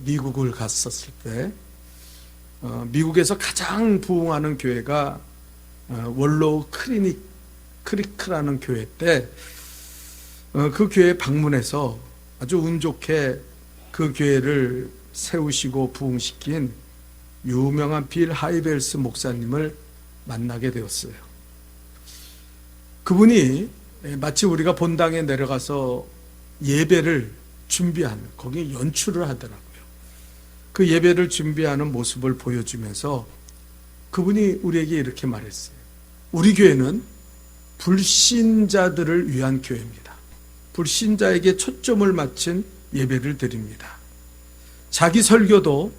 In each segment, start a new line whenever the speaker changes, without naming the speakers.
미국을 갔었을 때 미국에서 가장 부흥하는 교회가 월로우 크리크라는 교회 때 그 교회에 방문해서 아주 운 좋게 그 교회를 세우시고 부흥시킨 유명한 빌 하이벨스 목사님을 만나게 되었어요. 그분이 마치 우리가 본당에 내려가서 예배를 준비하는, 거기에 연출을 하더라고요. 그 예배를 준비하는 모습을 보여주면서 그분이 우리에게 이렇게 말했어요. 우리 교회는 불신자들을 위한 교회입니다. 불신자에게 초점을 맞춘 예배를 드립니다. 자기 설교도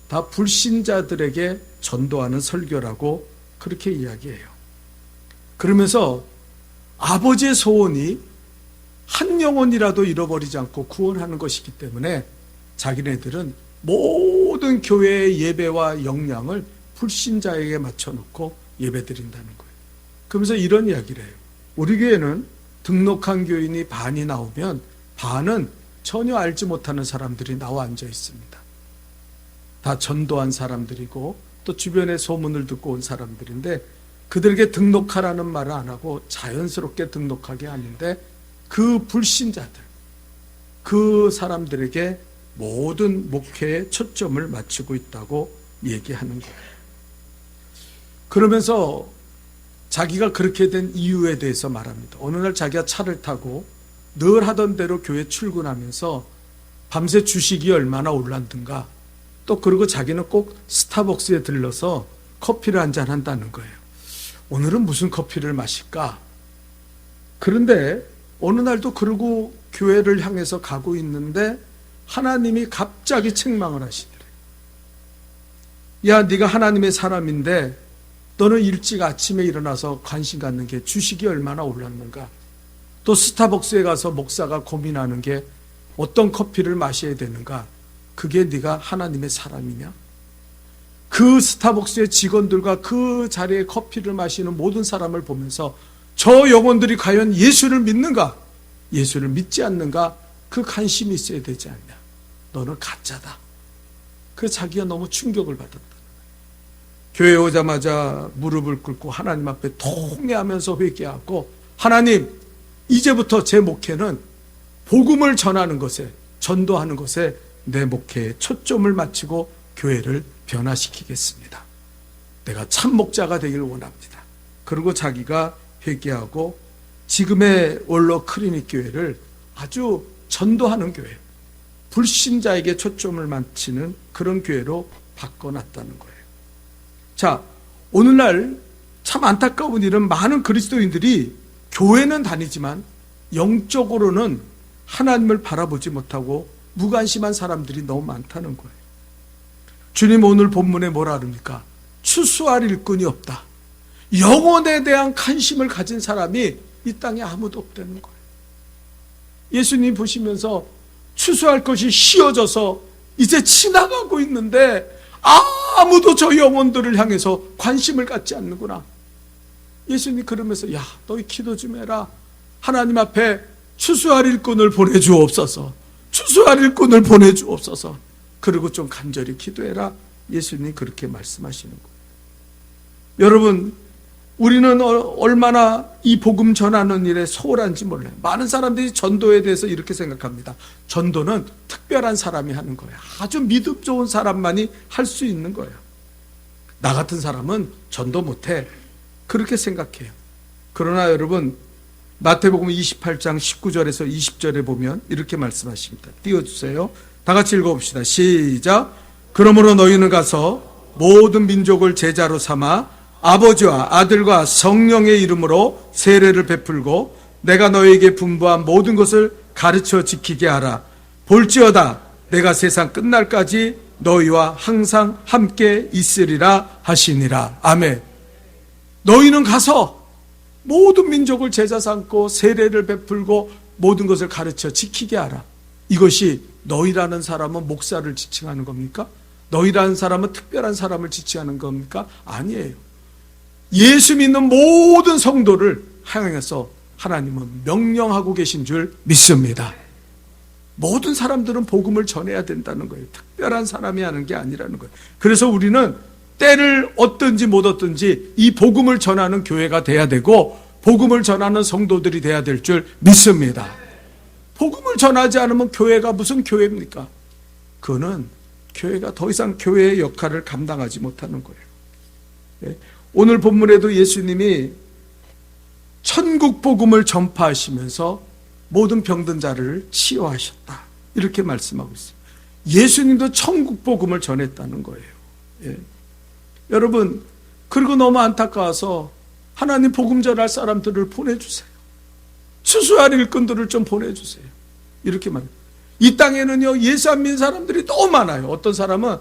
다 불신자들에게 전도하는 설교라고 그렇게 이야기해요. 그러면서 아버지의 소원이 한 영혼이라도 잃어버리지 않고 구원하는 것이기 때문에 자기네들은 모든 교회의 예배와 역량을 불신자에게 맞춰놓고 예배드린다는 거예요. 그러면서 이런 이야기를 해요. 우리 교회는 등록한 교인이 반이 나오면 반은 전혀 알지 못하는 사람들이 나와 앉아 있습니다. 다 전도한 사람들이고 또 주변의 소문을 듣고 온 사람들인데 그들에게 등록하라는 말을 안 하고 자연스럽게 등록하게 하는데 그 불신자들, 그 사람들에게 모든 목회에 초점을 맞추고 있다고 얘기하는 거예요. 그러면서 자기가 그렇게 된 이유에 대해서 말합니다. 어느 날 자기가 차를 타고 늘 하던 대로 교회 출근하면서 밤새 주식이 얼마나 올랐든가 또 그리고 자기는 꼭 스타벅스에 들러서 커피를 한잔 한다는 거예요. 오늘은 무슨 커피를 마실까? 그런데 어느 날도 그러고 교회를 향해서 가고 있는데 하나님이 갑자기 책망을 하시더래. 야, 네가 하나님의 사람인데 너는 일찍 아침에 일어나서 관심 갖는 게 주식이 얼마나 올랐는가? 또 스타벅스에 가서 목사가 고민하는 게 어떤 커피를 마셔야 되는가? 그게 네가 하나님의 사람이냐? 그 스타벅스의 직원들과 그 자리에 커피를 마시는 모든 사람을 보면서 저 영혼들이 과연 예수를 믿는가? 예수를 믿지 않는가? 그 관심이 있어야 되지 않냐? 너는 가짜다. 그래서 자기가 너무 충격을 받았다. 교회에 오자마자 무릎을 꿇고 하나님 앞에 통회하면서 회개하고 하나님, 이제부터 제 목회는 복음을 전하는 것에, 전도하는 것에 내 목회에 초점을 맞추고 교회를 변화시키겠습니다. 내가 참 목자가 되길 원합니다. 그리고 자기가 회개하고 지금의 원로 클리닉 교회를 아주 전도하는 교회, 불신자에게 초점을 맞추는 그런 교회로 바꿔놨다는 거예요. 자, 오늘날 참 안타까운 일은 많은 그리스도인들이 교회는 다니지만 영적으로는 하나님을 바라보지 못하고 무관심한 사람들이 너무 많다는 거예요. 주님 오늘 본문에 뭐라 그럽니까? 추수할 일꾼이 없다. 영혼에 대한 관심을 가진 사람이 이 땅에 아무도 없다는 거예요. 예수님 보시면서 추수할 것이 씌어져서 이제 지나가고 있는데 아무도 저 영혼들을 향해서 관심을 갖지 않는구나. 예수님 그러면서 야, 너희 기도 좀 해라. 하나님 앞에 추수할 일꾼을 보내주옵소서. 추수할 일꾼을 보내주옵소서. 그리고 좀 간절히 기도해라. 예수님 그렇게 말씀하시는 거예요. 여러분, 우리는 얼마나 이 복음 전하는 일에 소홀한지 몰라요. 많은 사람들이 전도에 대해서 이렇게 생각합니다. 전도는 특별한 사람이 하는 거예요. 아주 믿음 좋은 사람만이 할 수 있는 거예요. 나 같은 사람은 전도 못해. 그렇게 생각해요. 그러나 여러분, 마태복음 28장 19절에서 20절에 보면 이렇게 말씀하십니다. 띄워주세요. 다 같이 읽어봅시다. 시작. 그러므로 너희는 가서 모든 민족을 제자로 삼아 아버지와 아들과 성령의 이름으로 세례를 베풀고 내가 너희에게 분부한 모든 것을 가르쳐 지키게 하라. 볼지어다 내가 세상 끝날까지 너희와 항상 함께 있으리라 하시니라. 아멘. 너희는 가서 모든 민족을 제자 삼고 세례를 베풀고 모든 것을 가르쳐 지키게 하라. 이것이 너희라는 사람은 목사를 지칭하는 겁니까? 너희라는 사람은 특별한 사람을 지칭하는 겁니까? 아니에요. 예수 믿는 모든 성도를 향해서 하나님은 명령하고 계신 줄 믿습니다. 모든 사람들은 복음을 전해야 된다는 거예요. 특별한 사람이 하는 게 아니라는 거예요. 그래서 우리는 때를 얻든지 못 얻든지 이 복음을 전하는 교회가 돼야 되고 복음을 전하는 성도들이 돼야 될 줄 믿습니다. 복음을 전하지 않으면 교회가 무슨 교회입니까? 그거는 교회가 더 이상 교회의 역할을 감당하지 못하는 거예요. 오늘 본문에도 예수님이 천국 복음을 전파하시면서 모든 병든 자를 치유하셨다, 이렇게 말씀하고 있어요. 예수님도 천국 복음을 전했다는 거예요. 예. 여러분, 그리고 너무 안타까워서 하나님 복음 전할 사람들을 보내주세요. 추수할 일꾼들을 좀 보내주세요. 이렇게 말해요. 이 땅에는요, 예수 안 믿는 사람들이 너무 많아요. 어떤 사람은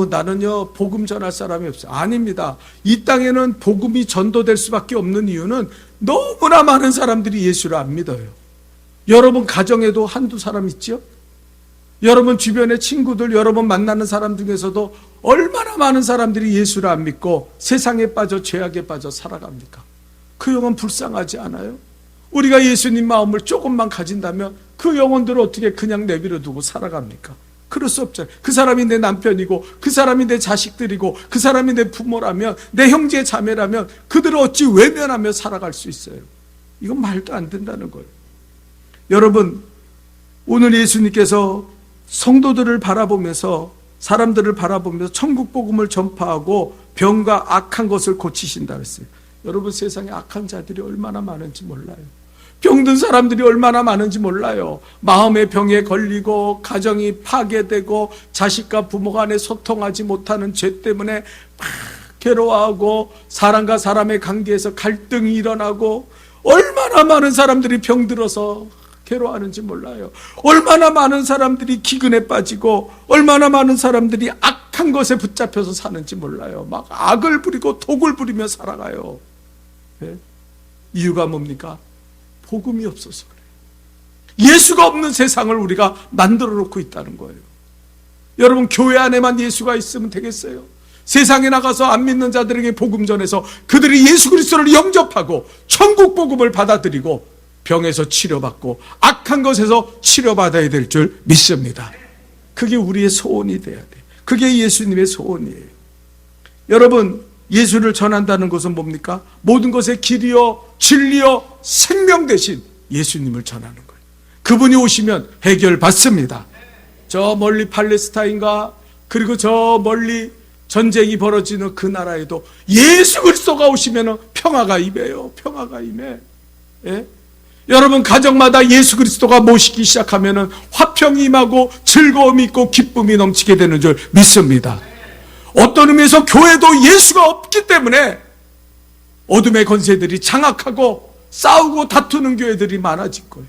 나는요 복음 전할 사람이 없어요. 아닙니다. 이 땅에는 복음이 전도될 수밖에 없는 이유는 너무나 많은 사람들이 예수를 안 믿어요. 여러분 가정에도 한두 사람 있죠? 여러분 주변의 친구들, 여러분 만나는 사람 중에서도 얼마나 많은 사람들이 예수를 안 믿고 세상에 빠져 죄악에 빠져 살아갑니까? 그 영혼 불쌍하지 않아요? 우리가 예수님 마음을 조금만 가진다면 그 영혼들을 어떻게 그냥 내버려 두고 살아갑니까? 그럴 수 없잖아요. 그 사람이 내 남편이고 그 사람이 내 자식들이고 그 사람이 내 부모라면, 내 형제 자매라면 그들을 어찌 외면하며 살아갈 수 있어요? 이건 말도 안 된다는 거예요. 여러분, 오늘 예수님께서 성도들을 바라보면서, 사람들을 바라보면서 천국 복음을 전파하고 병과 악한 것을 고치신다 그랬어요. 여러분, 세상에 악한 자들이 얼마나 많은지 몰라요. 병든 사람들이 얼마나 많은지 몰라요. 마음의 병에 걸리고 가정이 파괴되고 자식과 부모 간에 소통하지 못하는 죄 때문에 막 괴로워하고 사람과 사람의 관계에서 갈등이 일어나고, 얼마나 많은 사람들이 병들어서 괴로워하는지 몰라요. 얼마나 많은 사람들이 기근에 빠지고 얼마나 많은 사람들이 악한 것에 붙잡혀서 사는지 몰라요. 막 악을 부리고 독을 부리며 살아가요. 네? 이유가 뭡니까? 복음이 없어서 그래요. 예수가 없는 세상을 우리가 만들어 놓고 있다는 거예요. 여러분, 교회 안에만 예수가 있으면 되겠어요? 세상에 나가서 안 믿는 자들에게 복음 전해서 그들이 예수 그리스도를 영접하고 천국 복음을 받아들이고 병에서 치료받고 악한 것에서 치료받아야 될 줄 믿습니다. 그게 우리의 소원이 돼야 돼. 그게 예수님의 소원이에요. 여러분, 예수를 전한다는 것은 뭡니까? 모든 것의 길이요 진리요 생명 되신 예수님을 전하는 거예요. 그분이 오시면 해결받습니다. 저 멀리 팔레스타인과 그리고 저 멀리 전쟁이 벌어지는 그 나라에도 예수 그리스도가 오시면 평화가 임해요. 평화가 임해. 예? 여러분, 가정마다 예수 그리스도가 모시기 시작하면 화평이 임하고 즐거움이 있고 기쁨이 넘치게 되는 줄 믿습니다. 어떤 의미에서 교회도 예수가 없기 때문에 어둠의 권세들이 장악하고 싸우고 다투는 교회들이 많아질 거예요.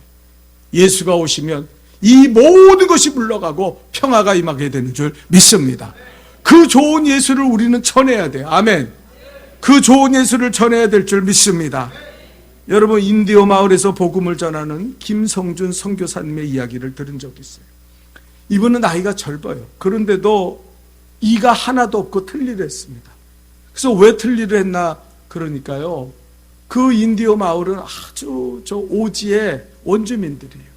예수가 오시면 이 모든 것이 물러가고 평화가 임하게 되는 줄 믿습니다. 그 좋은 예수를 우리는 전해야 돼요. 아멘. 그 좋은 예수를 전해야 될 줄 믿습니다. 여러분, 인디오 마을에서 복음을 전하는 김성준 선교사님의 이야기를 들은 적이 있어요. 이분은 나이가 젊어요. 그런데도 이가 하나도 없고 틀니를 했습니다. 그래서 왜 틀니를 했나 그러니까요, 그 인디오 마을은 아주 저 오지의 원주민들이에요.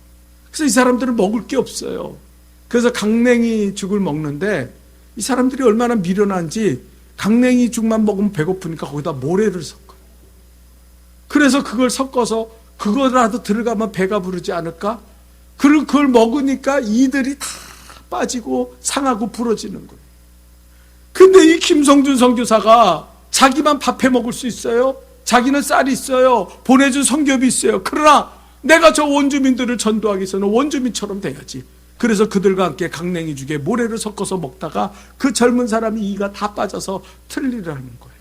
그래서 이 사람들은 먹을 게 없어요. 그래서 강냉이 죽을 먹는데 이 사람들이 얼마나 미련한지 강냉이 죽만 먹으면 배고프니까 거기다 모래를 섞어요. 그래서 그걸 섞어서 그거라도 들어가면 배가 부르지 않을까? 그리고 그걸 먹으니까 이들이 다 빠지고 상하고 부러지는 거예요. 근데 이 김성준 선교사가 자기만 밥해 먹을 수 있어요? 자기는 쌀이 있어요. 보내준 선교비 있어요. 그러나 내가 저 원주민들을 전도하기 위해서는 원주민처럼 돼야지. 그래서 그들과 함께 강냉이 죽에 모래를 섞어서 먹다가 그 젊은 사람이 이가 다 빠져서 틀니를 하는 거예요.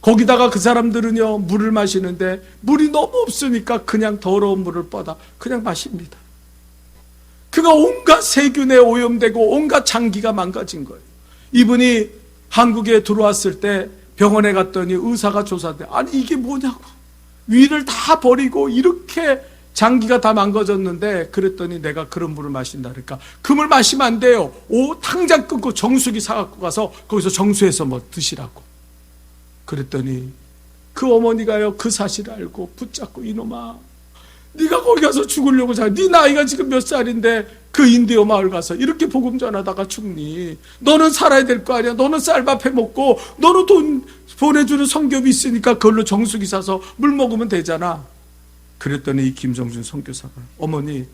거기다가 그 사람들은요, 물을 마시는데 물이 너무 없으니까 그냥 더러운 물을 뻗어 그냥 마십니다. 그가 온갖 세균에 오염되고 온갖 장기가 망가진 거예요. 이분이 한국에 들어왔을 때 병원에 갔더니 의사가 조사돼, 아니 이게 뭐냐고, 위를 다 버리고 이렇게 장기가 다 망가졌는데, 그랬더니 내가 그런 물을 마신다 그러니까 그 물 마시면 안 돼요. 당장 끊고 정수기 사갖고 가서 거기서 정수해서 뭐 드시라고. 그랬더니 그 어머니가요, 그 사실을 알고 붙잡고, 이놈아, 네가 거기 가서 죽으려고 네 나이가 지금 몇 살인데 그 인디오 마을 가서 이렇게 복음 전하다가 죽니? 너는 살아야 될 거 아니야. 너는 쌀밥 해 먹고 너는 돈 보내주는 성교비 있으니까 그걸로 정수기 사서 물 먹으면 되잖아. 그랬더니 이 김성준 선교사가, 어머니,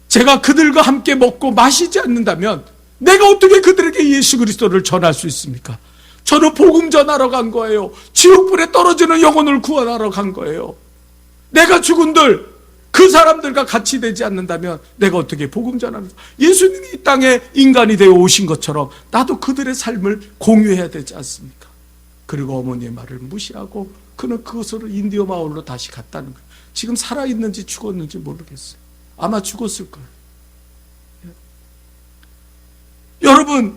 제가 그들과 함께 먹고 마시지 않는다면 내가 어떻게 그들에게 예수 그리스도를 전할 수 있습니까? 저는 복음 전하러 간 거예요. 지옥불에 떨어지는 영혼을 구원하러 간 거예요. 내가 죽은들 그 사람들과 같이 되지 않는다면 내가 어떻게 복음 전하면서, 예수님이 이 땅에 인간이 되어 오신 것처럼 나도 그들의 삶을 공유해야 되지 않습니까? 그리고 어머니의 말을 무시하고 그는 그것으로 인디오 마을로 다시 갔다는 거예요. 지금 살아있는지 죽었는지 모르겠어요. 아마 죽었을 거예요. 여러분,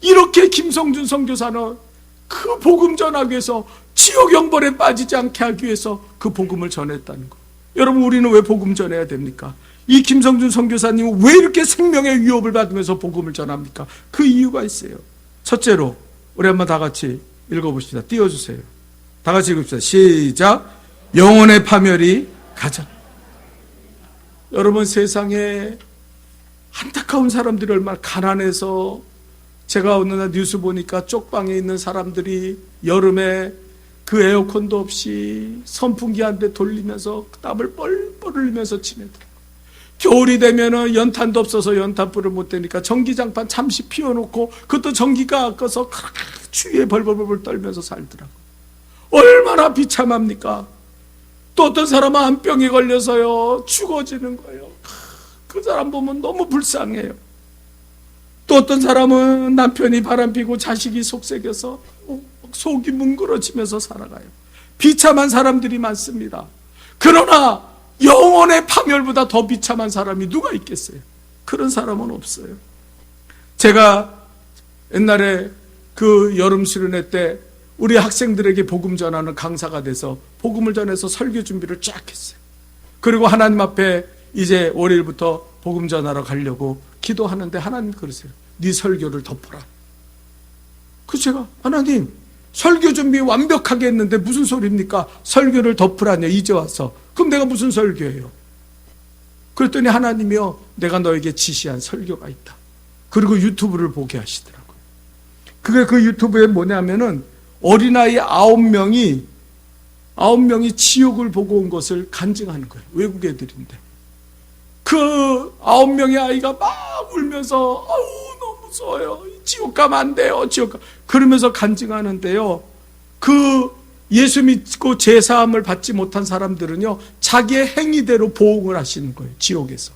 이렇게 김성준 선교사는 그 복음 전하기 위해서 지옥 영벌에 빠지지 않게 하기 위해서 그 복음을 전했다는 거예요. 여러분, 우리는 왜 복음 전해야 됩니까? 이 김성준 선교사님은 왜 이렇게 생명의 위협을 받으면서 복음을 전합니까? 그 이유가 있어요. 첫째로, 우리 한번 다 같이 읽어봅시다. 띄워주세요. 다 같이 읽읍시다. 시작. 영혼의 파멸이 가장. 여러분, 세상에 안타까운 사람들이 얼마나 가난해서, 제가 어느 날 뉴스 보니까 쪽방에 있는 사람들이 여름에 그 에어컨도 없이 선풍기 한 대 돌리면서 땀을 뻘뻘 흘리면서 지내더라고요. 겨울이 되면은 연탄도 없어서 연탄불을 못 대니까 전기장판 잠시 피워놓고 그것도 전기가 아까서 추위에 벌벌벌 떨면서 살더라고요. 얼마나 비참합니까? 또 어떤 사람은 암병에 걸려서요 죽어지는 거예요. 그 사람 보면 너무 불쌍해요. 또 어떤 사람은 남편이 바람피고 자식이 속썩여서 속이 뭉그러지면서 살아가요. 비참한 사람들이 많습니다. 그러나 영혼의 파멸보다 더 비참한 사람이 누가 있겠어요? 그런 사람은 없어요. 제가 옛날에 그 여름 수련회 때 우리 학생들에게 복음 전하는 강사가 돼서 복음을 전해서 설교 준비를 쫙 했어요. 그리고 하나님 앞에 이제 월요일부터 복음 전하러 가려고 기도하는데 하나님 그러세요. 네 설교를 덮어라. 그 제가, 하나님, 설교 준비 완벽하게 했는데 무슨 소리입니까? 설교를 덮으라뇨, 이제 와서. 그럼 내가 무슨 설교예요? 그랬더니 하나님이요, 내가 너에게 지시한 설교가 있다. 그리고 유튜브를 보게 하시더라고요. 그게 그 유튜브에 뭐냐면은 어린아이 9명이 지옥을 보고 온 것을 간증하는 거예요. 외국 애들인데. 그 9명의 아이가 막 울면서, 아우, 너무 무서워요. 지옥 가면 안 돼요. 지옥 가. 그러면서 간증하는데요. 그 예수 믿고 제사함을 받지 못한 사람들은요, 자기의 행위대로 보응을 하시는 거예요. 지옥에서.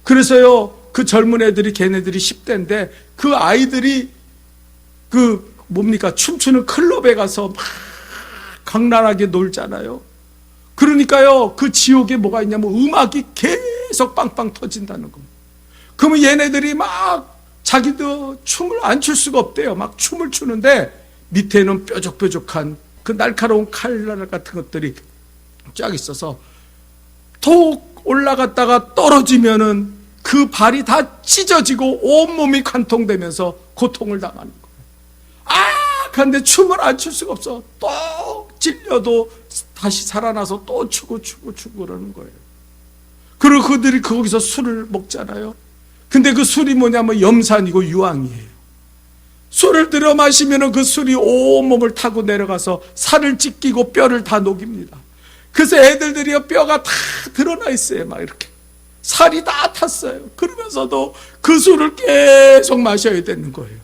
그래서요, 그 젊은 애들이, 걔네들이 10대인데, 그 아이들이 춤추는 클럽에 가서 막 강란하게 놀잖아요. 그러니까요, 그 지옥에 뭐가 있냐면 음악이 계속 빵빵 터진다는 겁니다. 그러면 얘네들이 막 자기도 춤을 안 출 수가 없대요. 막 춤을 추는데 밑에는 뾰족뾰족한 그 날카로운 칼 같은 것들이 쫙 있어서 톡 올라갔다가 떨어지면은 그 발이 다 찢어지고 온몸이 관통되면서 고통을 당하는 거예요. 근데 춤을 안 출 수가 없어. 또 찔려도 다시 살아나서 또 추고 그러는 거예요. 그리고 그들이 거기서 술을 먹잖아요. 근데 그 술이 뭐냐면 염산이고 유황이에요. 술을 들여 마시면 그 술이 온몸을 타고 내려가서 살을 찢기고 뼈를 다 녹입니다. 그래서 애들들이 뼈가 다 드러나 있어요. 막 이렇게. 살이 다 탔어요. 그러면서도 그 술을 계속 마셔야 되는 거예요.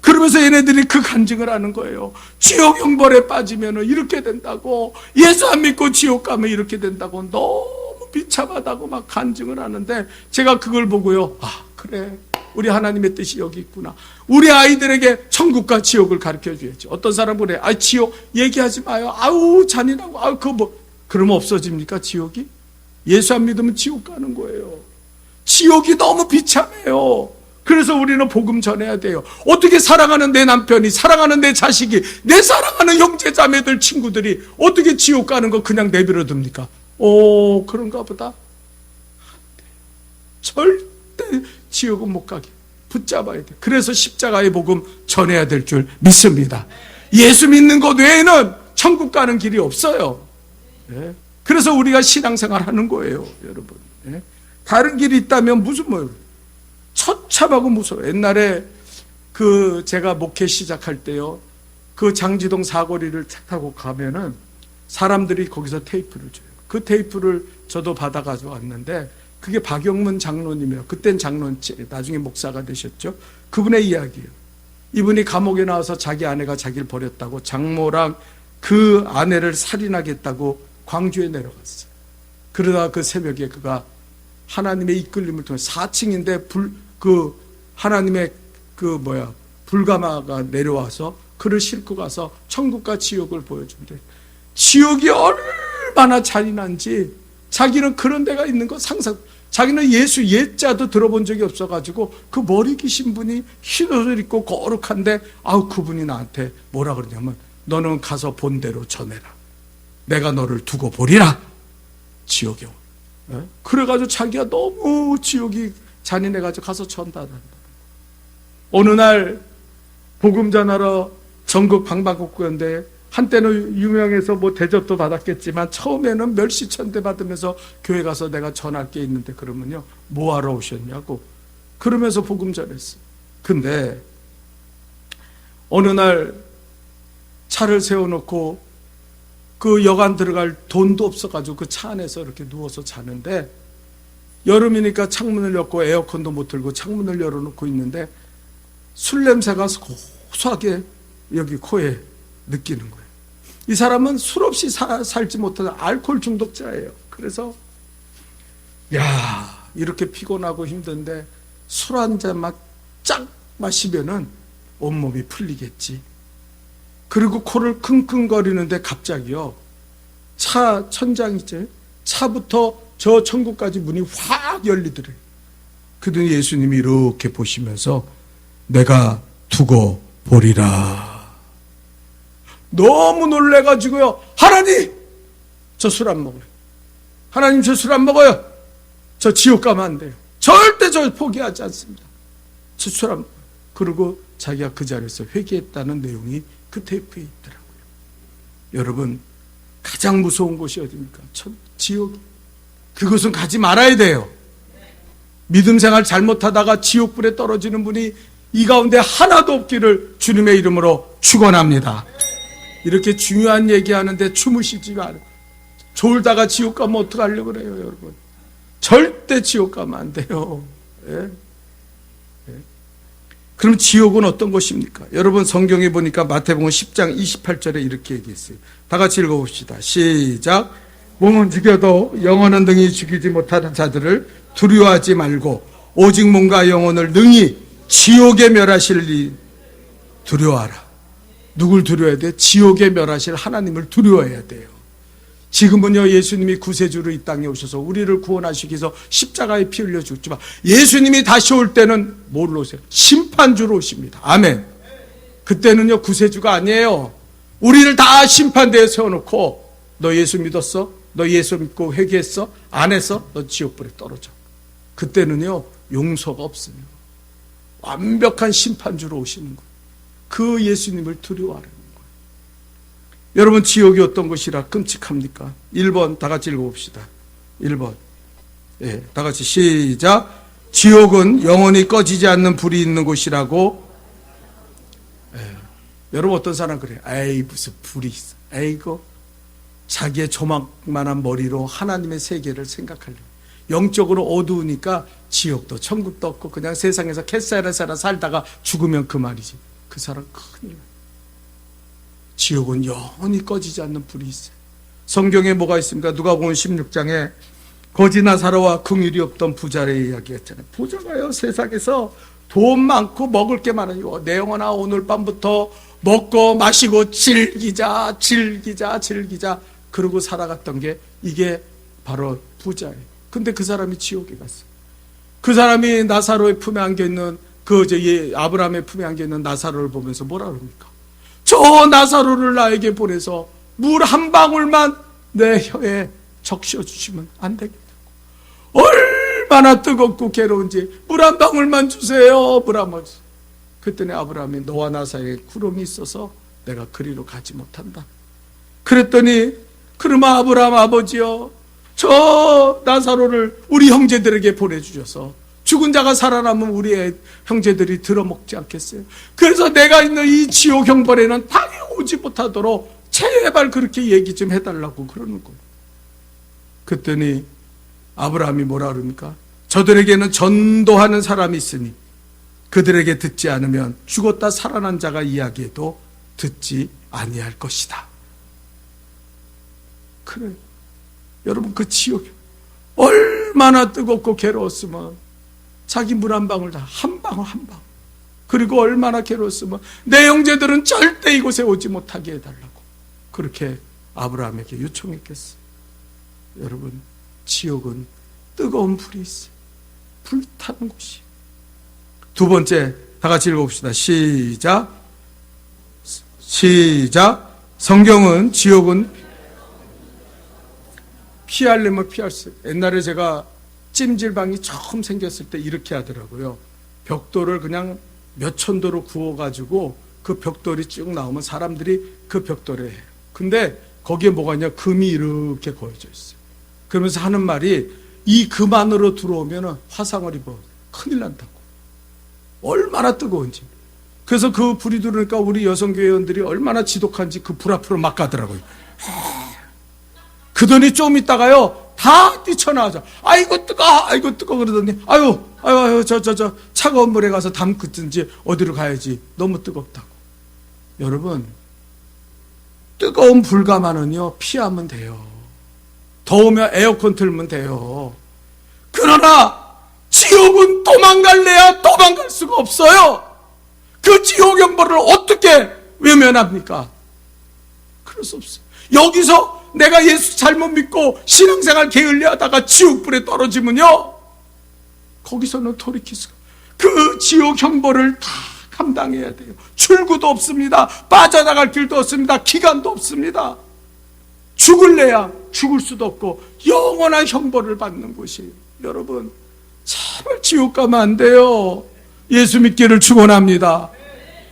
그러면서 얘네들이 그 간증을 하는 거예요. 지옥 형벌에 빠지면 이렇게 된다고, 예수 안 믿고 지옥 가면 이렇게 된다고, 너무 비참하다고 막 간증을 하는데, 제가 그걸 보고요, 그래, 우리 하나님의 뜻이 여기 있구나. 우리 아이들에게 천국과 지옥을 가르쳐 줘야지. 어떤 사람은 그래, 지옥 얘기하지 마요. 아우 잔인하고, 그러면 없어집니까, 지옥이? 예수 안 믿으면 지옥 가는 거예요. 지옥이 너무 비참해요. 그래서 우리는 복음 전해야 돼요. 어떻게 사랑하는 내 남편이, 사랑하는 내 자식이, 내 사랑하는 형제 자매들 친구들이 어떻게 지옥 가는 거 그냥 내버려 둡니까? 그런가 보다. 절대 지옥은 못 가게 붙잡아야 돼. 그래서 십자가의 복음 전해야 될 줄 믿습니다. 예수 믿는 것 외에는 천국 가는 길이 없어요. 네. 그래서 우리가 신앙생활 하는 거예요, 여러분. 예? 다른 길이 있다면 무슨 처참하고 무서워. 옛날에 제가 목회 시작할 때요, 그 장지동 사거리를 차 타고 가면은 사람들이 거기서 테이프를 줘요. 그 테이프를 저도 받아가지고 왔는데, 그게 박영문 장로님이에요. 그땐 장로님, 나중에 목사가 되셨죠. 그분의 이야기예요. 이분이 감옥에 나와서 자기 아내가 자기를 버렸다고 장모랑 그 아내를 살인하겠다고 광주에 내려갔어요. 그러다가 그 새벽에 그가 하나님의 이끌림을 통해 4층인데 하나님의 불가마가 내려와서 그를 싣고 가서 천국과 지옥을 보여준대. 지옥이 얼마나 잔인한지 자기는 그런 데가 있는 거 자기는 예수 옛자도 들어본 적이 없어가지고 그 머리 기신 분이 흰 옷을 입고 거룩한데 그분이 나한테 뭐라 그러냐면 너는 가서 본대로 전해라. 내가 너를 두고 보리라. 지옥에 오. 그래가지고 자기가 너무 지옥이 잔인해가지고 가서 전달한다. 어느 날 복음 전하러 전국 방방곡곡인데 한때는 유명해서 대접도 받았겠지만 처음에는 멸시천대 받으면서 교회 가서 내가 전할 게 있는데 그러면요, 뭐 하러 오셨냐고 그러면서 복음 전했어. 근데 어느 날 차를 세워놓고 그 여관 들어갈 돈도 없어가지고 그 차 안에서 이렇게 누워서 자는데 여름이니까 창문을 열고 에어컨도 못 틀고 창문을 열어놓고 있는데 술 냄새가 고소하게 여기 코에 느끼는 거예요. 이 사람은 술 없이 살지 못하는 알코올 중독자예요. 그래서 이렇게 피곤하고 힘든데 술 한 잔만 쫙 마시면은 온몸이 풀리겠지. 그리고 코를 킁킁거리는데 갑자기요, 차 천장이죠, 차부터 저 천국까지 문이 확 열리더래요. 그랬더니 예수님이 이렇게 보시면서 내가 두고 보리라. 너무 놀래가지고요, 하나님 저 술 안 먹어요. 하나님 저 술 안 먹어요. 저 지옥 가면 안 돼요. 절대 저 포기하지 않습니다. 저 술 안 먹어요. 그리고 자기가 그 자리에서 회개했다는 내용이 그 테이프에 있더라고요. 여러분, 가장 무서운 곳이 어디입니까? 지옥. 그곳은 가지 말아야 돼요. 믿음 생활 잘못하다가 지옥불에 떨어지는 분이 이 가운데 하나도 없기를 주님의 이름으로 축원합니다. 이렇게 중요한 얘기하는데 주무시지 말고 졸다가 지옥 가면 어떡하려고 그래요, 여러분. 절대 지옥 가면 안 돼요. 예? 예. 그럼 지옥은 어떤 곳입니까? 여러분, 성경에 보니까 마태복음 10장 28절에 이렇게 얘기했어요. 다 같이 읽어봅시다. 시작. 몸은 죽여도 영혼은 능히 죽이지 못하는 자들을 두려워하지 말고 오직 몸과 영혼을 능히 지옥에 멸하실 이 두려워하라. 누굴 두려워해야 돼? 지옥에 멸하실 하나님을 두려워해야 돼요. 지금은요, 예수님이 구세주로 이 땅에 오셔서 우리를 구원하시기 위해서 십자가에 피 흘려 죽지만 예수님이 다시 올 때는 뭘로 오세요? 심판주로 오십니다. 아멘. 그때는요, 구세주가 아니에요. 우리를 다 심판대에 세워놓고 너 예수 믿었어? 너 예수 믿고 회개했어? 안 했어? 너 지옥불에 떨어져. 그때는요, 용서가 없어요. 완벽한 심판주로 오시는 거예요. 그 예수님을 두려워하라는 거예요. 여러분, 지옥이 어떤 것이라 끔찍합니까? 1번 다 같이 읽어봅시다. 1번. 예, 다 같이 시작. 지옥은 영원히 꺼지지 않는 불이 있는 곳이라고. 예. 여러분, 어떤 사람 그래요? 에이, 무슨 불이 있어. 에이고. 자기의 조막만한 머리로 하나님의 세계를 생각하려고. 영적으로 어두우니까 지옥도 천국도 없고 그냥 세상에서 캐사라사라 살다가 죽으면 그 말이지. 그 사람 큰일. 지옥은 영원히 꺼지지 않는 불이 있어요. 성경에 뭐가 있습니까? 누가복음 16장에 거지 나사로와 긍휼이 없던 부자의 이야기 했잖아요. 부자가요, 세상에서 돈 많고 먹을 게 많아요. 내 영혼아, 오늘 밤부터 먹고 마시고 즐기자. 그러고 살아갔던 게 이게 바로 부자예요. 근데 그 사람이 지옥에 갔어요. 그 사람이 나사로의 품에 안겨있는 아브라함의 품에 안겨있는 나사로를 보면서 뭐라 그럽니까? 저 나사로를 나에게 보내서 물 한 방울만 내 혀에 적셔 주시면 안 되겠다고. 얼마나 뜨겁고 괴로운지 물 한 방울만 주세요. 물 한 방울. 그랬더니 아브라함이 너와 나 사이에 구름이 있어서 내가 그리로 가지 못한다. 그랬더니 그러면 아브라함 아버지여, 저 나사로를 우리 형제들에게 보내주셔서 죽은 자가 살아나면 우리 형제들이 들어먹지 않겠어요? 그래서 내가 있는 이 지옥 형벌에는 당연히 오지 못하도록 제발 그렇게 얘기 좀 해달라고 그러는 거예요. 그랬더니 아브라함이 뭐라 그럽니까? 저들에게는 전도하는 사람이 있으니 그들에게 듣지 않으면 죽었다 살아난 자가 이야기해도 듣지 아니할 것이다. 그래요. 여러분, 그 지옥이 얼마나 뜨겁고 괴로웠으면 자기 물 한 방울 다 한 방울 한 방울. 그리고 얼마나 괴로웠으면 내 형제들은 절대 이곳에 오지 못하게 해달라고 그렇게 아브라함에게 요청했겠어요. 여러분, 지옥은 뜨거운 불이 있어요. 불타는 곳이. 두 번째, 다 같이 읽어봅시다. 시작. 성경은 지옥은 피하려면 피할 수 있어요. 옛날에 제가 찜질방이 처음 생겼을 때 이렇게 하더라고요. 벽돌을 그냥 몇천 도로 구워가지고 그 벽돌이 쭉 나오면 사람들이 그 벽돌에 해요. 근데 거기에 뭐가 있냐, 금이 이렇게 고여져 있어요. 그러면서 하는 말이, 이 금 안으로 들어오면 화상을 입어 큰일 난다고. 얼마나 뜨거운지. 그래서 그 불이 들어오니까 우리 여성교회원들이 얼마나 지독한지 그 불 앞으로 막 가더라고요. 그러더니 좀 있다가요, 다 뛰쳐나와서 아이고 뜨거 그러더니 아유 저 차가운 물에 가서 담그든지 어디로 가야지, 너무 뜨겁다고. 여러분, 뜨거운 불가마는요 피하면 돼요. 더우면 에어컨 틀면 돼요. 그러나 지옥은 도망갈래야 도망갈 수가 없어요. 그 지옥 형벌을 어떻게 외면합니까? 그럴 수 없어요. 여기서 내가 예수 잘못 믿고 신앙생활 게을리 하다가 지옥불에 떨어지면요, 거기서는 돌이킬 수가, 그 지옥 형벌을 다 감당해야 돼요. 출구도 없습니다. 빠져나갈 길도 없습니다. 기간도 없습니다. 죽을래야 죽을 수도 없고 영원한 형벌을 받는 곳이에요. 여러분, 제발 지옥 가면 안 돼요. 예수 믿기를 축원합니다.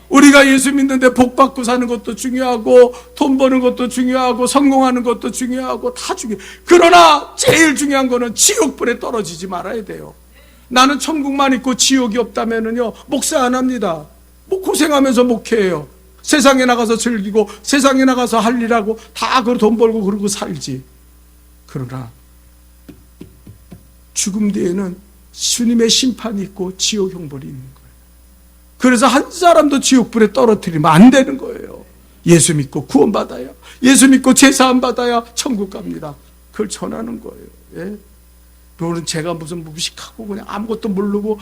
우리가 예수 믿는데 복 받고 사는 것도 중요하고 돈 버는 것도 중요하고 성공하는 것도 중요하고 다 중요해요. 그러나 제일 중요한 거는 지옥불에 떨어지지 말아야 돼요. 나는 천국만 있고 지옥이 없다면은요, 목사 안 합니다. 뭐 고생하면서 목회해요. 세상에 나가서 즐기고 세상에 나가서 할 일하고 다 그 돈 벌고 그러고 살지. 그러나 죽음 뒤에는 주님의 심판이 있고 지옥 형벌이 있는 거예요. 그래서 한 사람도 지옥불에 떨어뜨리면 안 되는 거예요. 예수 믿고 구원받아야, 예수 믿고 제사함 받아야 천국 갑니다. 그걸 전하는 거예요. 예? 물론 제가 무슨 무식하고 그냥 아무것도 모르고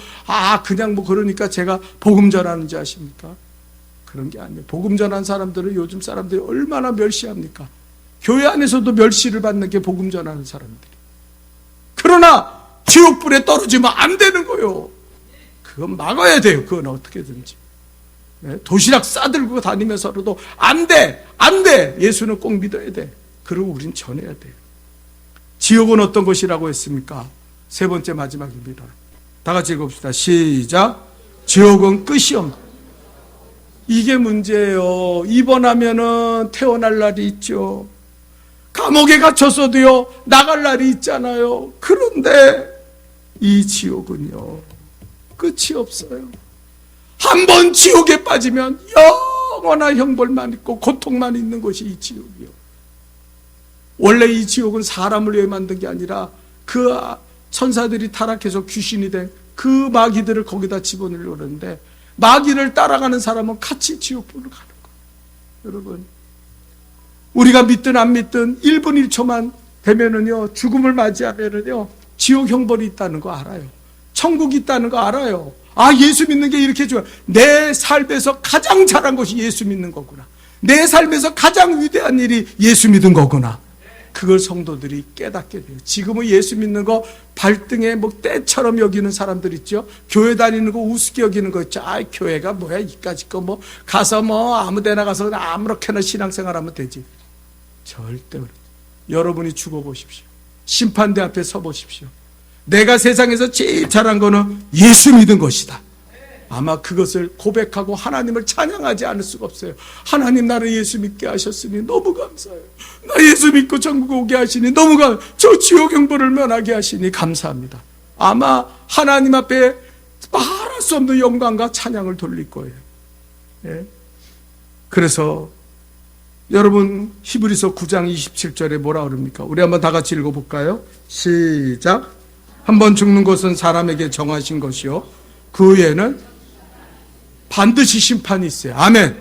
그냥 뭐 그러니까 제가 복음 전하는지 아십니까? 그런 게 아니에요. 복음 전하는 사람들은 요즘 사람들이 얼마나 멸시합니까? 교회 안에서도 멸시를 받는 게 복음 전하는 사람들이. 그러나 지옥불에 떨어지면 안 되는 거예요. 그건 막아야 돼요. 그건 어떻게든지. 도시락 싸들고 다니면서도 안 돼! 예수는 꼭 믿어야 돼. 그리고 우린 전해야 돼요. 지옥은 어떤 것이라고 했습니까? 세 번째 마지막입니다. 다 같이 읽읍시다. 시작. 지옥은 끝이 없는. 이게 문제예요. 입원하면은 태어날 날이 있죠. 감옥에 갇혔어도요, 나갈 날이 있잖아요. 그런데 이 지옥은요, 끝이 없어요. 한번 지옥에 빠지면 영원한 형벌만 있고 고통만 있는 것이 이 지옥이요. 원래 이 지옥은 사람을 위해 만든 게 아니라 그 천사들이 타락해서 귀신이 된 그 마귀들을 거기다 집어넣으려고 그러는데, 마귀를 따라가는 사람은 같이 지옥불을 가는 거예요. 여러분, 우리가 믿든 안 믿든 1분 1초만 되면은요, 죽음을 맞이하면은요, 지옥 형벌이 있다는 거 알아요. 천국이 있다는 거 알아요. 예수 믿는 게 이렇게 좋아. 내 삶에서 가장 잘한 것이 예수 믿는 거구나. 내 삶에서 가장 위대한 일이 예수 믿은 거구나. 그걸 성도들이 깨닫게 돼요. 지금은 예수 믿는 거 발등에 뭐 때처럼 여기는 사람들 있죠. 교회 다니는 거 우습게 여기는 거 있죠. 교회가 뭐야, 이까짓 거 뭐 가서 뭐 아무데나 가서 아무렇게나 신앙생활하면 되지. 절대 그렇지. 여러분이 죽어보십시오. 심판대 앞에 서보십시오. 내가 세상에서 제일 잘한 거는 예수 믿은 것이다. 아마 그것을 고백하고 하나님을 찬양하지 않을 수가 없어요. 하나님, 나를 예수 믿게 하셨으니 너무 감사해요. 나 예수 믿고 천국 오게 하시니 너무 저 지옥 형벌을 면하게 하시니 감사합니다. 아마 하나님 앞에 말할 수 없는 영광과 찬양을 돌릴 거예요. 예? 그래서 여러분, 히브리서 9장 27절에 뭐라 그럽니까? 우리 한번 다 같이 읽어볼까요? 시작. 한번 죽는 것은 사람에게 정하신 것이요, 그 후에는 반드시 심판이 있어요. 아멘.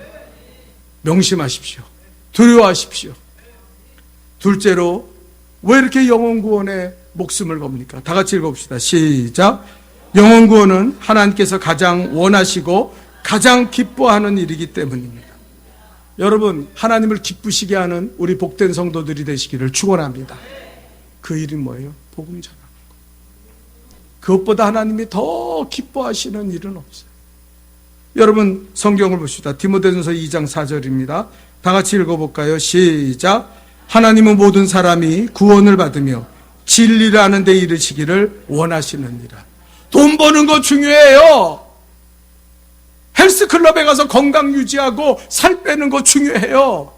명심하십시오. 두려워하십시오. 둘째로, 왜 이렇게 영혼구원에 목숨을 겁니까? 다 같이 읽어봅시다. 시작. 영혼구원은 하나님께서 가장 원하시고 가장 기뻐하는 일이기 때문입니다. 여러분, 하나님을 기쁘시게 하는 우리 복된 성도들이 되시기를 축원합니다. 그 일이 뭐예요? 복음 전하는 거. 그것보다 하나님이 더 기뻐하시는 일은 없어요. 여러분, 성경을 보십시다. 디모데전서 2장 4절입니다. 다 같이 읽어볼까요? 시작. 하나님은 모든 사람이 구원을 받으며 진리를 아는 데 이르시기를 원하시느니라. 돈 버는 거 중요해요. 헬스클럽에 가서 건강 유지하고 살 빼는 거 중요해요.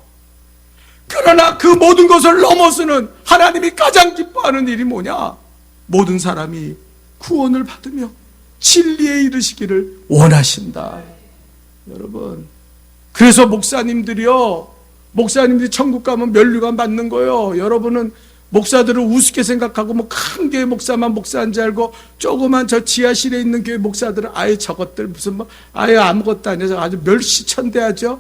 그러나 그 모든 것을 넘어서는 하나님이 가장 기뻐하는 일이 뭐냐? 모든 사람이 구원을 받으며 진리에 이르시기를 원하신다. 여러분, 그래서 목사님들이 천국 가면 면류관 받는 거예요. 여러분은 목사들을 우습게 생각하고 뭐 큰 교회 목사만 목사인 줄 알고 조그만 저 지하실에 있는 교회 목사들은 아예 저것들 무슨 뭐 아예 아무것도 아니어서 아주 멸시천대하죠.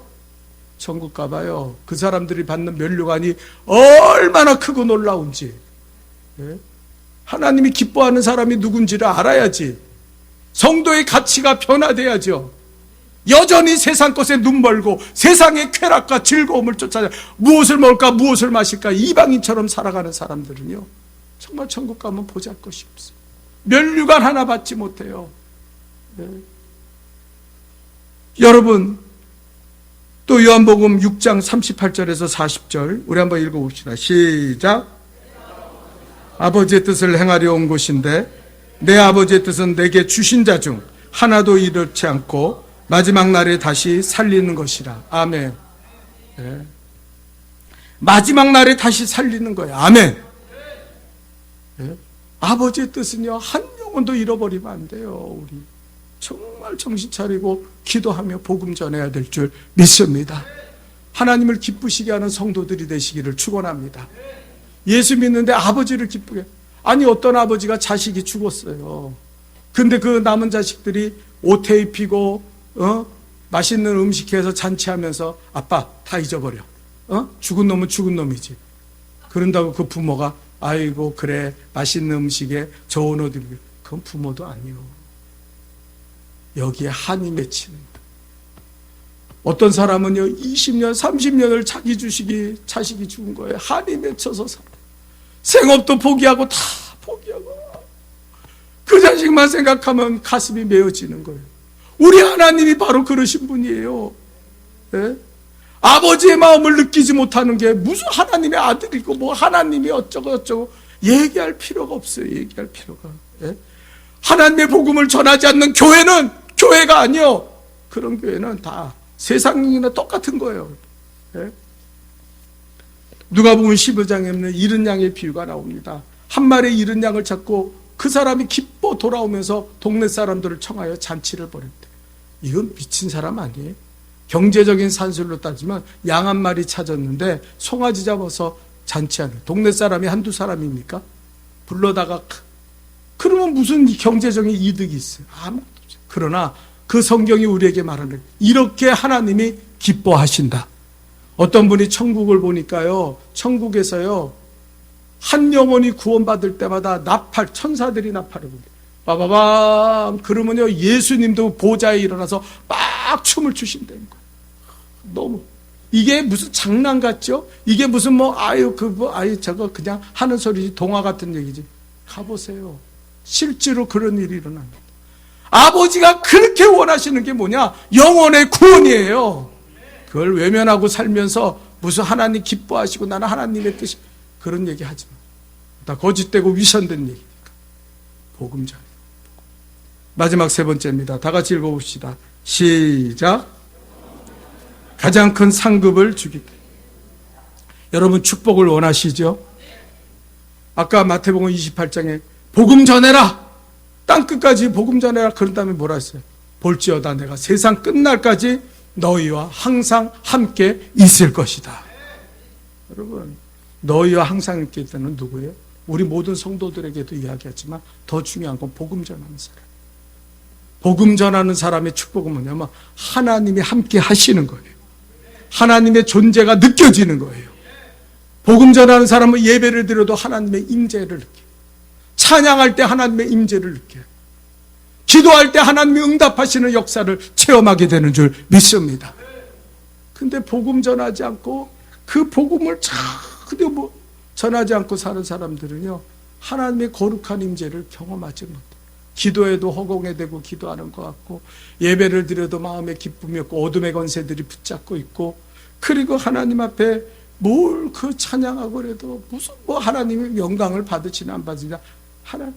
천국 가봐요. 그 사람들이 받는 면류관이 얼마나 크고 놀라운지. 예? 하나님이 기뻐하는 사람이 누군지를 알아야지. 성도의 가치가 변화돼야죠. 여전히 세상 것에 눈 멀고 세상의 쾌락과 즐거움을 쫓아서 무엇을 먹을까 무엇을 마실까 이방인처럼 살아가는 사람들은요, 정말 천국 가면 보잘것이 없어요. 면류관 하나 받지 못해요. 네. 여러분, 또 요한복음 6장 38절에서 40절 우리 한번 읽어봅시다. 시작. 아버지의 뜻을 행하려 온 곳인데 내 아버지의 뜻은 내게 주신 자 중 하나도 이렇지 않고 마지막 날에 다시 살리는 것이라. 아멘. 네. 마지막 날에 다시 살리는 거예요. 아멘. 네. 아버지의 뜻은요, 한 영혼도 잃어버리면 안 돼요. 우리 정말 정신 차리고 기도하며 복음 전해야 될 줄 믿습니다. 하나님을 기쁘시게 하는 성도들이 되시기를 축원합니다. 예수 믿는데 아버지를 기쁘게. 아니, 어떤 아버지가 자식이 죽었어요. 근데 그 남은 자식들이 옷 입히고 맛있는 음식 해서 잔치하면서 아빠 다 잊어버려. 죽은 놈은 죽은 놈이지. 그런다고 그 부모가 아이고 그래 맛있는 음식에 좋은 옷 입고. 그건 부모도 아니요. 여기에 한이 맺히는 거예요. 어떤 사람은요 20년 30년을 자기 자식이 죽은 거예요. 한이 맺혀서 살아. 생업도 포기하고 다 포기하고 그 자식만 생각하면 가슴이 메어지는 거예요. 우리 하나님이 바로 그러신 분이에요. 네? 아버지의 마음을 느끼지 못하는 게 무슨 하나님의 아들이고 뭐 하나님이 어쩌고 얘기할 필요가 없어요. 얘기할 필요가. 네? 하나님의 복음을 전하지 않는 교회는 교회가 아니요. 그런 교회는 다 세상이나 똑같은 거예요. 네? 누가복음 15장에는 잃은 양의 비유가 나옵니다. 한 마리의 잃은 양을 찾고 그 사람이 기뻐 돌아오면서 동네 사람들을 청하여 잔치를 벌였대. 이건 미친 사람 아니에요? 경제적인 산술로 따지면 양 한 마리 찾았는데 송아지 잡아서 잔치하는, 동네 사람이 한두 사람입니까? 불러다가 그러면 무슨 경제적인 이득이 있어요? 아무것도 없어요. 그러나 그 성경이 우리에게 말하는 이렇게 하나님이 기뻐하신다. 어떤 분이 천국을 보니까요, 천국에서요 한 영혼이 구원받을 때마다 천사들이 나팔을 봅니다. 빠바밤. 그러면요 예수님도 보좌에 일어나서 막 춤을 추신다는 거예요. 너무 이게 무슨 장난 같죠? 이게 무슨 저거 그냥 하는 소리지, 동화 같은 얘기지. 가보세요. 실제로 그런 일이 일어납니다. 아버지가 그렇게 원하시는 게 뭐냐? 영혼의 구원이에요. 그걸 외면하고 살면서 무슨 하나님 기뻐하시고 나는 하나님의 뜻이, 그런 얘기 하지 마. 다 거짓되고 위선된 얘기니까. 복음 전해. 마지막 세 번째입니다. 다 같이 읽어봅시다. 시작. 가장 큰 상급을 주기. 여러분 축복을 원하시죠? 아까 마태복음 28장에 복음 전해라. 땅끝까지 복음 전해라. 그런 다음에 뭐라 했어요? 볼지어다 내가 세상 끝날까지 너희와 항상 함께 있을 것이다. 여러분, 너희와 항상 함께 있다는 누구예요? 우리 모든 성도들에게도 이야기하지만 더 중요한 건 복음 전하는 사람. 복음 전하는 사람의 축복은 뭐냐면 하나님이 함께 하시는 거예요. 하나님의 존재가 느껴지는 거예요. 복음 전하는 사람은 예배를 드려도 하나님의 임재를 느껴요. 찬양할 때 하나님의 임재를 느껴요. 기도할 때 하나님이 응답하시는 역사를 체험하게 되는 줄 믿습니다. 근데 복음 전하지 않고 그 복음을 전혀 전하지 않고 사는 사람들은요, 하나님의 거룩한 임재를 경험하지 못해요. 기도해도 허공에 대고 기도하는 것 같고, 예배를 드려도 마음에 기쁨이 없고, 어둠의 권세들이 붙잡고 있고, 그리고 하나님 앞에 뭘 그 찬양하고 그래도 무슨 하나님의 영광을 받으시나 안 받으시나 하나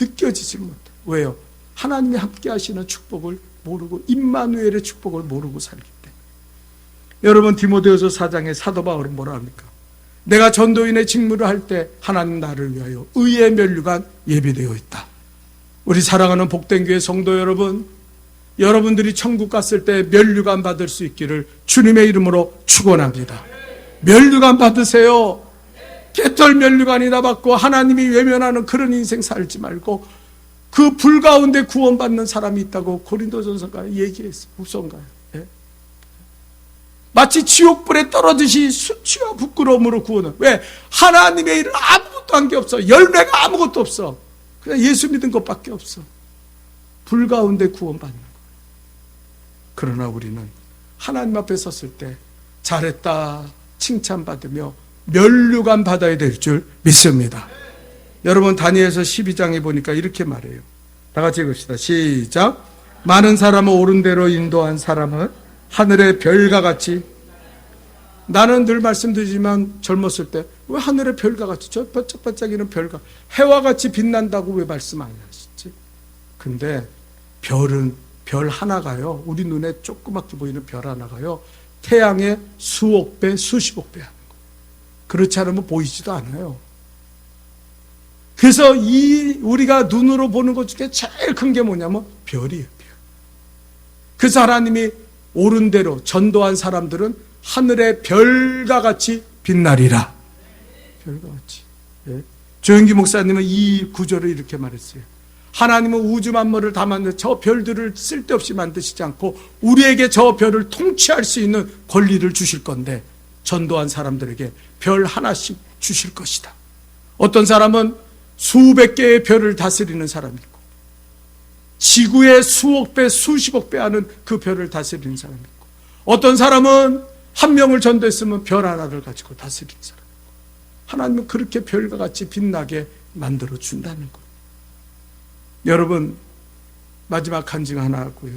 느껴지지 못해요. 왜요? 하나님이 함께 하시는 축복을 모르고, 임마누엘의 축복을 모르고 살기 때문에. 여러분, 디모데후서 4장에 사도 바울은 뭐라 합니까? 내가 전도인의 직무를 할 때 하나님 나를 위하여 의의 면류관 예비되어 있다. 우리 사랑하는 복된 교회 성도 여러분, 여러분들이 천국 갔을 때 면류관 받을 수 있기를 주님의 이름으로 축원합니다. 면류관 받으세요. 개털 면류관이나 받고 하나님이 외면하는 그런 인생 살지 말고 그 불 가운데 구원받는 사람이 있다고 고린도전서가 얘기했어요. 무서운가요? 예? 마치 지옥불에 떨어지시 수치와 부끄러움으로 구원을. 왜? 하나님의 일은 아무것도 한 게 없어. 열매가 아무것도 없어. 그냥 예수 믿은 것밖에 없어. 불 가운데 구원받는 거예요. 그러나 우리는 하나님 앞에 섰을 때 잘했다 칭찬받으며 면류관 받아야 될 줄 믿습니다. 여러분, 다니엘서 12장에 보니까 이렇게 말해요. 다 같이 읽읍시다. 시작. 많은 사람을 옳은 대로 인도한 사람은 하늘의 별과 같이. 나는 늘 말씀드리지만 젊었을 때 왜 하늘의 별과 같이, 저 반짝반짝이는 별과 해와 같이 빛난다고 왜 말씀 안 하시지? 근데 별은 별 하나가요, 우리 눈에 조그맣게 보이는 별 하나가요, 태양의 수억 배, 수십억 배 하는 거예요. 그렇지 않으면 보이지도 않아요. 그래서 우리가 눈으로 보는 것 중에 제일 큰 게 뭐냐면 별이에요, 별. 그래서 하나님이 옳은 대로 전도한 사람들은 하늘의 별과 같이 빛나리라. 별과 같이. 예. 조영기 목사님은 이 구절을 이렇게 말했어요. 하나님은 우주 만물을 다 만든 저 별들을 쓸데없이 만드시지 않고 우리에게 저 별을 통치할 수 있는 권리를 주실 건데 전도한 사람들에게 별 하나씩 주실 것이다. 어떤 사람은 수백 개의 별을 다스리는 사람이 있고 지구의 수억 배, 수십억 배 하는 그 별을 다스리는 사람이 있고 어떤 사람은 한 명을 전도했으면 별 하나를 가지고 다스리는 사람이 있고 하나님은 그렇게 별과 같이 빛나게 만들어 준다는 거예요. 여러분, 마지막 간증 하나 하고요.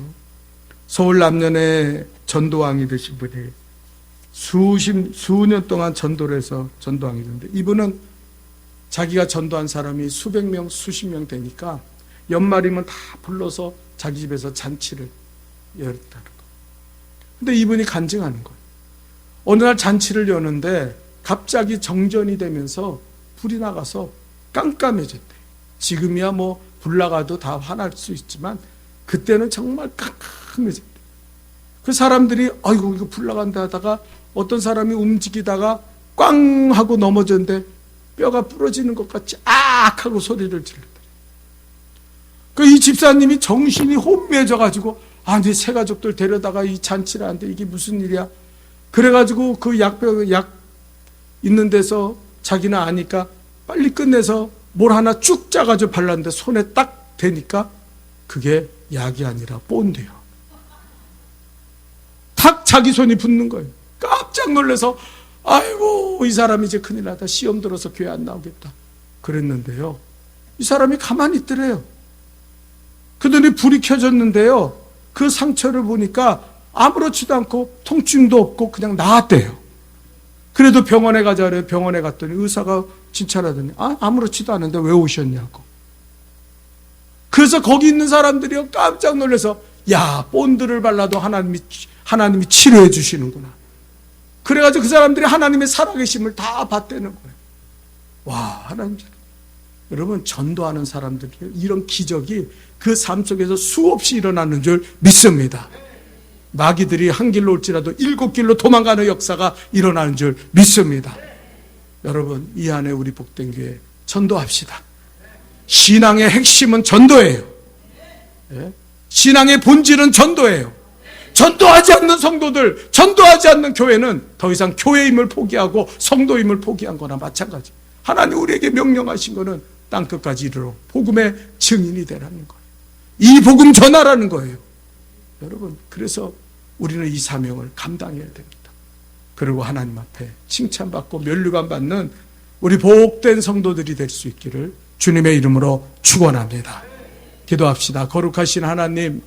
서울 남년에 전도왕이 되신 분이 수년 동안 전도를 해서 전도왕이 됐는데 이분은 자기가 전도한 사람이 수백 명, 수십 명 되니까 연말이면 다 불러서 자기 집에서 잔치를 열었다는 거예요. 근데 이분이 간증하는 거예요. 어느 날 잔치를 여는데 갑자기 정전이 되면서 불이 나가서 깜깜해졌대. 지금이야 뭐 불 나가도 다 화날 수 있지만 그때는 정말 깜깜해졌대. 그 사람들이 아이고 이거 불 나간다 하다가 어떤 사람이 움직이다가 꽝 하고 넘어졌는데 뼈가 부러지는 것 같이 악 하고 소리를 지르더래. 이 집사님이 정신이 혼미해져가지고 이제 새 가족들 데려다가 이 잔치를 하는데 이게 무슨 일이야. 그래가지고 그 약 있는 데서 자기는 아니까 빨리 끝내서 뭘 하나 쭉 짜가지고 발랐는데 손에 딱 대니까 그게 약이 아니라 본드요. 탁 자기 손이 붙는 거예요. 깜짝 놀라서 아이고 이 사람이 이제 큰일 나다. 시험 들어서 교회 안 나오겠다. 그랬는데요. 이 사람이 가만히 있더래요. 그러더니 불이 켜졌는데요. 그 상처를 보니까 아무렇지도 않고 통증도 없고 그냥 나았대요. 그래도 병원에 가자 그래요. 병원에 갔더니 의사가 진찰하더니 아무렇지도 않은데 왜 오셨냐고. 그래서 거기 있는 사람들이 깜짝 놀라서 야, 본드를 발라도 하나님이 치료해 주시는구나. 그래가지고 그 사람들이 하나님의 살아계심을 다 받대는 거예요. 와, 하나님. 여러분, 전도하는 사람들이 이런 기적이 그 삶 속에서 수없이 일어나는 줄 믿습니다. 마귀들이 한 길로 올지라도 7길로 도망가는 역사가 일어나는 줄 믿습니다. 여러분, 이 안에 우리 복된 교회 전도합시다. 신앙의 핵심은 전도예요. 예? 신앙의 본질은 전도예요. 전도하지 않는 성도들, 전도하지 않는 교회는 더 이상 교회임을 포기하고 성도임을 포기한 거나 마찬가지. 하나님 우리에게 명령하신 거는 땅끝까지 이르러 복음의 증인이 되라는 거예요. 이 복음 전하라는 거예요. 여러분, 그래서 우리는 이 사명을 감당해야 됩니다. 그리고 하나님 앞에 칭찬받고 면류관 받는 우리 복된 성도들이 될 수 있기를 주님의 이름으로 축원합니다. 기도합시다. 거룩하신 하나님,